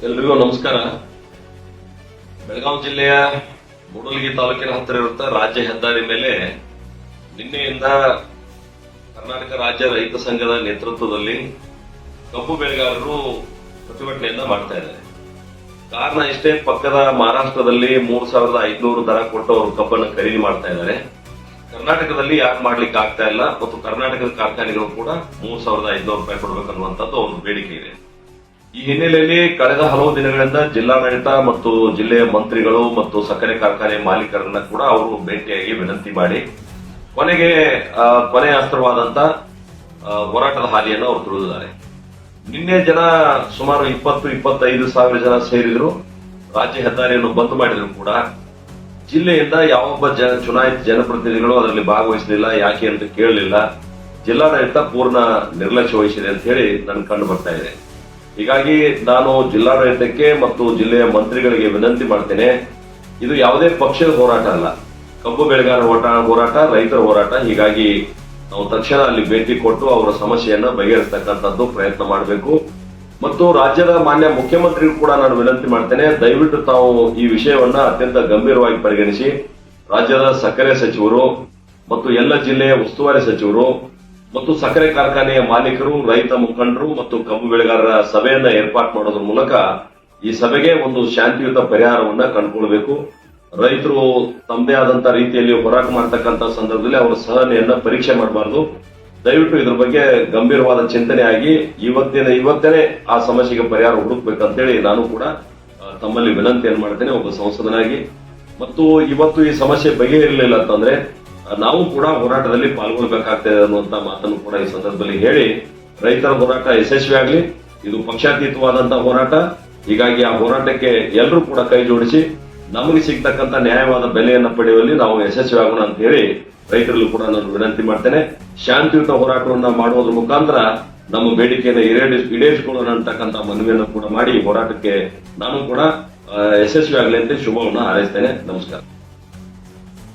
ಎಲ್ರಿಗೂ ನಮಸ್ಕಾರ. ಬೆಳಗಾವಿ ಜಿಲ್ಲೆಯ ಮೂಡಲಗಿ ತಾಲೂಕಿನ ಹತ್ತಿರ ಇರುತ್ತ ರಾಜ್ಯ ಹೆದ್ದಾರಿ ಮೇಲೆ ನಿನ್ನೆಯಿಂದ ಕರ್ನಾಟಕ ರಾಜ್ಯ ರೈತ ಸಂಘದ ನೇತೃತ್ವದಲ್ಲಿ ಕಬ್ಬು ಬೆಳೆಗಾರರು ಪ್ರತಿಭಟನೆಯನ್ನ ಮಾಡ್ತಾ ಇದ್ದಾರೆ. ಕಾರಣ ಇಷ್ಟೇ, ಪಕ್ಕದ ಮಹಾರಾಷ್ಟ್ರದಲ್ಲಿ 3,500 ದರ ಕೊಟ್ಟು ಅವರು ಕಬ್ಬನ್ನು ಖರೀದಿ ಮಾಡ್ತಾ ಇದ್ದಾರೆ. ಕರ್ನಾಟಕದಲ್ಲಿ ಯಾಕೆ ಮಾಡ್ಲಿಕ್ಕೆ ಆಗ್ತಾ ಇಲ್ಲ ಮತ್ತು ಕರ್ನಾಟಕದ ಕಾರ್ಖಾನೆಗಳು ಕೂಡ 3,500 ರೂಪಾಯಿ ಕೊಡಬೇಕನ್ನುವಂಥದ್ದು ಒಂದು ಬೇಡಿಕೆ ಇದೆ. ಈ ಹಿನ್ನೆಲೆಯಲ್ಲಿ ಕಳೆದ ಹಲವು ದಿನಗಳಿಂದ ಜಿಲ್ಲಾಡಳಿತ ಮತ್ತು ಜಿಲ್ಲೆಯ ಮಂತ್ರಿಗಳು ಮತ್ತು ಸಕ್ಕರೆ ಕಾರ್ಖಾನೆ ಮಾಲೀಕರನ್ನ ಕೂಡ ಅವರು ಭೇಟಿಯಾಗಿ ವಿನಂತಿ ಮಾಡಿ ಕೊನೆಯ ಅಸ್ತ್ರವಾದಂತ ಹೋರಾಟದ ಹಾದಿಯನ್ನು ಅವರು ತುಳಿದಿದ್ದಾರೆ. ನಿನ್ನೆ ಸುಮಾರು 20-25 ಸಾವಿರ ಜನ ಸೇರಿದ್ರು. ರಾಜ್ಯ ಹೆದ್ದಾರಿಯನ್ನು ಬಂದ್ ಮಾಡಿದ್ರು ಕೂಡ ಜಿಲ್ಲೆಯಿಂದ ಯಾವೊಬ್ಬ ಚುನಾಯಿತ ಜನಪ್ರತಿನಿಧಿಗಳು ಅದರಲ್ಲಿ ಭಾಗವಹಿಸಲಿಲ್ಲ. ಯಾಕೆ ಅಂತ ಕೇಳಲಿಲ್ಲ. ಜಿಲ್ಲಾಡಳಿತ ಪೂರ್ಣ ನಿರ್ಲಕ್ಷ್ಯ ವಹಿಸಿದೆ ಅಂತ ಹೇಳಿ ನನ್ಗೆ ಕಂಡು ಬರ್ತಾ ಇದೆ. ಹೀಗಾಗಿ ನಾನು ಜಿಲ್ಲಾಡಳಿತಕ್ಕೆ ಮತ್ತು ಜಿಲ್ಲೆಯ ಮಂತ್ರಿಗಳಿಗೆ ವಿನಂತಿ ಮಾಡ್ತೇನೆ, ಇದು ಯಾವುದೇ ಪಕ್ಷದ ಹೋರಾಟ ಅಲ್ಲ, ಕಬ್ಬು ಬೆಳೆಗಾರರ ಹೋರಾಟ, ರೈತರ ಹೋರಾಟ. ಹೀಗಾಗಿ ನಾವು ತಕ್ಷಣ ಅಲ್ಲಿ ಭೇಟಿ ಕೊಟ್ಟು ಅವರ ಸಮಸ್ಯೆಯನ್ನ ಬಗೆಹರಿಸತಕ್ಕಂಥದ್ದು ಪ್ರಯತ್ನ ಮಾಡಬೇಕು. ಮತ್ತು ರಾಜ್ಯದ ಮಾನ್ಯ ಮುಖ್ಯಮಂತ್ರಿಗಳು ಕೂಡ ನಾನು ವಿನಂತಿ ಮಾಡ್ತೇನೆ, ದಯವಿಟ್ಟು ತಾವು ಈ ವಿಷಯವನ್ನ ಅತ್ಯಂತ ಗಂಭೀರವಾಗಿ ಪರಿಗಣಿಸಿ ರಾಜ್ಯದ ಸಕ್ಕರೆ ಸಚಿವರು ಮತ್ತು ಎಲ್ಲ ಜಿಲ್ಲೆಯ ಉಸ್ತುವಾರಿ ಸಚಿವರು ಮತ್ತು ಸಕ್ಕರೆ ಕಾರ್ಖಾನೆಯ ಮಾಲೀಕರು, ರೈತ ಮುಖಂಡರು ಮತ್ತು ಕಬ್ಬು ಬೆಳೆಗಾರರ ಸಭೆಯನ್ನ ಏರ್ಪಾಡು ಮಾಡೋದ್ರ ಮೂಲಕ ಈ ಸಭೆಗೆ ಒಂದು ಶಾಂತಿಯುತ ಪರಿಹಾರವನ್ನ ಕಂಡುಕೊಳ್ಬೇಕು. ರೈತರು ತಮ್ಮದೇ ಆದಂತ ರೀತಿಯಲ್ಲಿ ಹೋರಾಟ ಮಾಡತಕ್ಕಂತ ಸಂದರ್ಭದಲ್ಲಿ ಅವರ ಸಹನೆಯನ್ನ ಪರೀಕ್ಷೆ ಮಾಡಬಾರದು. ದಯವಿಟ್ಟು ಇದ್ರ ಬಗ್ಗೆ ಗಂಭೀರವಾದ ಚಿಂತನೆ ಆಗಿ ಇವತ್ತೇ ಆ ಸಮಸ್ಯೆಗೆ ಪರಿಹಾರ ಹುಡುಕ್ಬೇಕಂತೇಳಿ ನಾನು ಕೂಡ ತಮ್ಮಲ್ಲಿ ವಿನಂತಿಯನ್ನು ಮಾಡ್ತೇನೆ ಒಬ್ಬ ಸಂಸದನಾಗಿ. ಮತ್ತು ಇವತ್ತು ಈ ಸಮಸ್ಯೆ ಬಗೆಹರಿಲಿಲ್ಲ ಅಂತಂದ್ರೆ ನಾವು ಕೂಡ ಹೋರಾಟದಲ್ಲಿ ಪಾಲ್ಗೊಳ್ಬೇಕಾಗ್ತದೆ ಅನ್ನುವಂತ ಮಾತನ್ನು ಕೂಡ ಈ ಸಂದರ್ಭದಲ್ಲಿ ಹೇಳಿ, ರೈತರ ಹೋರಾಟ ಯಶಸ್ವಿ ಆಗಲಿ. ಇದು ಪಕ್ಷಾತೀತವಾದಂತಹ ಹೋರಾಟ. ಹೀಗಾಗಿ ಆ ಹೋರಾಟಕ್ಕೆ ಎಲ್ಲರೂ ಕೂಡ ಕೈ ಜೋಡಿಸಿ ನಮಗೆ ಸಿಗ್ತಕ್ಕಂಥ ನ್ಯಾಯವಾದ ಬೆಲೆಯನ್ನ ಪಡೆಯುವಲ್ಲಿ ನಾವು ಯಶಸ್ವಿ ಆಗೋಣ ಅಂತ ಹೇಳಿ ರೈತರಲ್ಲೂ ಕೂಡ ನಾನು ವಿನಂತಿ ಮಾಡ್ತೇನೆ. ಶಾಂತಿಯುತ ಹೋರಾಟವನ್ನ ಮಾಡುವುದರ ಮುಖಾಂತರ ನಮ್ಮ ಬೇಡಿಕೆಯನ್ನು ಈಡೇರಿಸಿಕೊಳ್ಳೋಣ ಅಂತಕ್ಕಂಥ ಮನವಿಯನ್ನು ಕೂಡ ಮಾಡಿ ಹೋರಾಟಕ್ಕೆ ನಾನು ಕೂಡ ಯಶಸ್ವಿ ಆಗಲಿ ಅಂತ ಶುಭವನ್ನ ಹಾರೈಸ್ತೇನೆ. ನಮಸ್ಕಾರ.